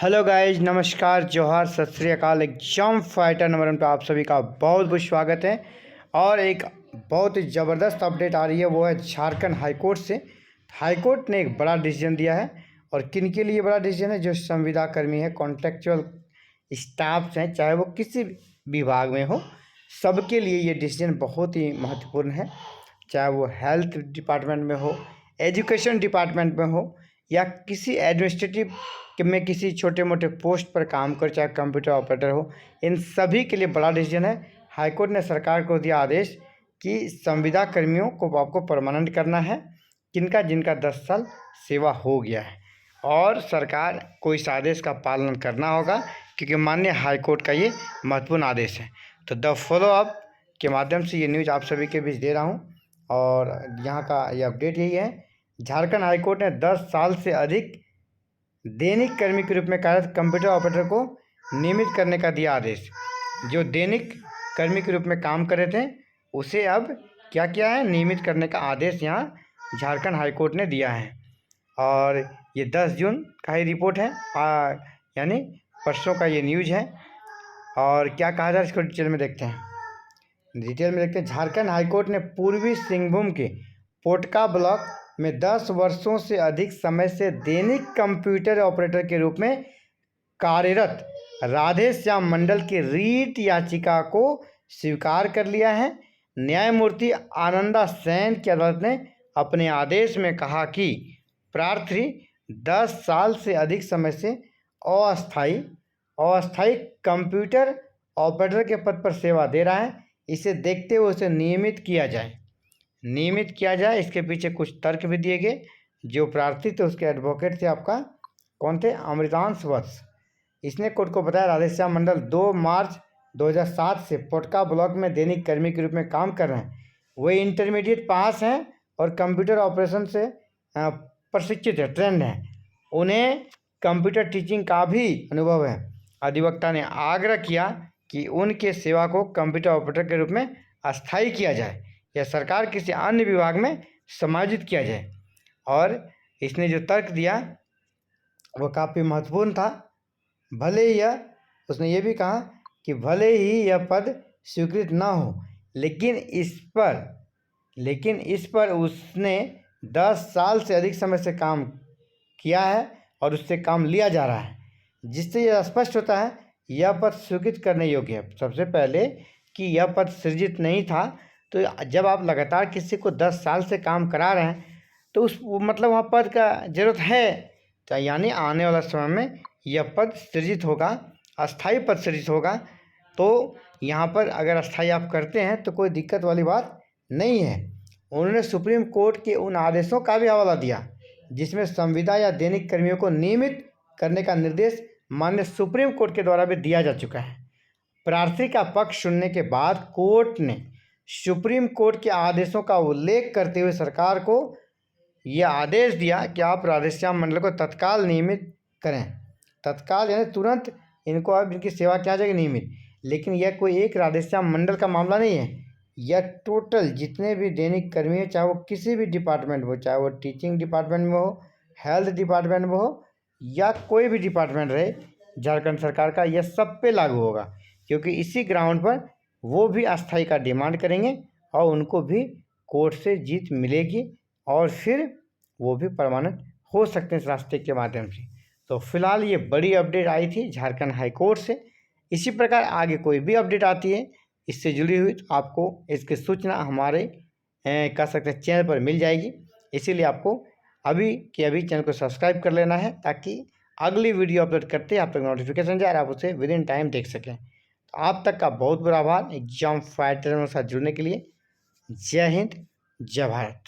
Hello guys, नमस्कार, जोहार, सत श्री अकाल। एग्जाम फाइटर नंबर 1 पे आप सभी का बहुत बहुत स्वागत है। और एक बहुत ही ज़बरदस्त अपडेट आ रही है, वो है झारखंड हाईकोर्ट से। हाईकोर्ट ने एक बड़ा डिसीजन दिया है। और किन के लिए बड़ा डिसीजन है? जो संविदा कर्मी है, कॉन्ट्रेक्चुअल स्टाफ्स हैं, चाहे वो किसी विभाग में हो, सबके लिए ये डिसीजन बहुत ही महत्वपूर्ण है। चाहे वो हेल्थ डिपार्टमेंट में हो, एजुकेशन डिपार्टमेंट में हो, या किसी एडमिनिस्ट्रेटिव में किसी छोटे मोटे पोस्ट पर काम कर, चाहे कंप्यूटर ऑपरेटर हो, इन सभी के लिए बड़ा डिसीजन है। हाईकोर्ट ने सरकार को दिया आदेश कि संविदा कर्मियों को आपको परमानेंट करना है, जिनका 10 साल सेवा हो गया है। और सरकार को इस आदेश का पालन करना होगा, क्योंकि माननीय हाईकोर्ट का ये महत्वपूर्ण आदेश है। तो द फॉलो अप के माध्यम से ये न्यूज़ आप सभी के बीच दे रहा हूँ। और यहाँ का ये अपडेट यही है, झारखंड हाईकोर्ट ने 10 साल से अधिक दैनिक कर्मी के रूप में कार्यरत कंप्यूटर ऑपरेटर को नियमित करने का दिया आदेश। जो दैनिक कर्मी के रूप में काम कर रहे थे, उसे अब क्या किया है? नियमित करने का आदेश यहाँ झारखंड हाईकोर्ट ने दिया है। और ये 10 जून का ही रिपोर्ट है, यानी परसों का ये न्यूज़ है। और क्या कहा जाए, इसको डिटेल में देखते हैं। झारखंड हाईकोर्ट ने पूर्वी सिंहभूम के पोटका ब्लॉक में 10 वर्षों से अधिक समय से दैनिक कंप्यूटर ऑपरेटर के रूप में कार्यरत राधेश्याम मंडल की रीट याचिका को स्वीकार कर लिया है। न्यायमूर्ति आनंदा सेन की अदालत ने अपने आदेश में कहा कि प्रार्थी 10 साल से अधिक समय से अस्थायी कंप्यूटर ऑपरेटर के पद पर सेवा दे रहा है। इसे देखते हुए उसे नियमित किया जाए। इसके पीछे कुछ तर्क भी दिए गए। जो प्रार्थी थे, उसके एडवोकेट थे, आपका कौन थे? अमृतांश वत्स। इसने कोर्ट को बताया राधेश्याम मंडल 2 मार्च 2007 से पोटका ब्लॉक में दैनिक कर्मी के रूप में काम कर रहे हैं। वे इंटरमीडिएट पास हैं और कंप्यूटर ऑपरेशन से प्रशिक्षित है, ट्रेंड हैं। उन्हें कंप्यूटर टीचिंग का भी अनुभव है। अधिवक्ता ने आग्रह किया कि उनके सेवा को कंप्यूटर ऑपरेटर के रूप में अस्थायी किया जाए या सरकार किसी अन्य विभाग में समायोजित किया जाए। और इसने जो तर्क दिया वो काफ़ी महत्वपूर्ण था। उसने ये भी कहा कि भले ही यह पद स्वीकृत ना हो, लेकिन इस पर उसने 10 साल से अधिक समय से काम किया है और उससे काम लिया जा रहा है, जिससे यह स्पष्ट होता है यह पद स्वीकृत करने योग्य है। सबसे पहले कि यह पद सृजित नहीं था, तो जब आप लगातार किसी को 10 साल से काम करा रहे हैं, तो उस मतलब वहाँ पद का ज़रूरत है। तो यानी आने वाला समय में यह पद सृजित होगा, अस्थाई पद सृजित होगा। तो यहाँ पर अगर अस्थाई आप करते हैं तो कोई दिक्कत वाली बात नहीं है। उन्होंने सुप्रीम कोर्ट के उन आदेशों का भी हवाला दिया जिसमें संविदा या दैनिक कर्मियों को नियमित करने का निर्देश माननीय सुप्रीम कोर्ट के द्वारा भी दिया जा चुका है। प्रार्थी का पक्ष सुनने के बाद कोर्ट ने सुप्रीम कोर्ट के आदेशों का उल्लेख करते हुए सरकार को यह आदेश दिया कि आप राधेश्याम मंडल को तत्काल नियमित करें। तत्काल यानी तुरंत इनको अब इनकी सेवा किया जाएगी नियमित। लेकिन यह कोई एक राधेश्याम मंडल का मामला नहीं है, यह टोटल जितने भी दैनिक कर्मी हैं, चाहे वो किसी भी डिपार्टमेंट में हो, चाहे वो टीचिंग डिपार्टमेंट में हो, हेल्थ डिपार्टमेंट में हो, या कोई भी डिपार्टमेंट रहे झारखंड सरकार का, यह सब पे लागू होगा। क्योंकि इसी ग्राउंड पर वो भी अस्थाई का डिमांड करेंगे और उनको भी कोर्ट से जीत मिलेगी और फिर वो भी परमानेंट हो सकते हैं इस रास्ते के माध्यम से। तो फिलहाल ये बड़ी अपडेट आई थी झारखंड हाई कोर्ट से। इसी प्रकार आगे कोई भी अपडेट आती है इससे जुड़ी हुई, तो आपको इसकी सूचना हमारे कह सकते हैं चैनल पर मिल जाएगी। इसीलिए आपको अभी के अभी चैनल को सब्सक्राइब कर लेना है, ताकि अगली वीडियो अपलोड करते आप तक नोटिफिकेशन जाए और आप उसे विद इन टाइम देख सकें। तो आप तक का बहुत बहुत आभार एग्जाम फाइटर के साथ जुड़ने के लिए। जय हिंद, जय भारत।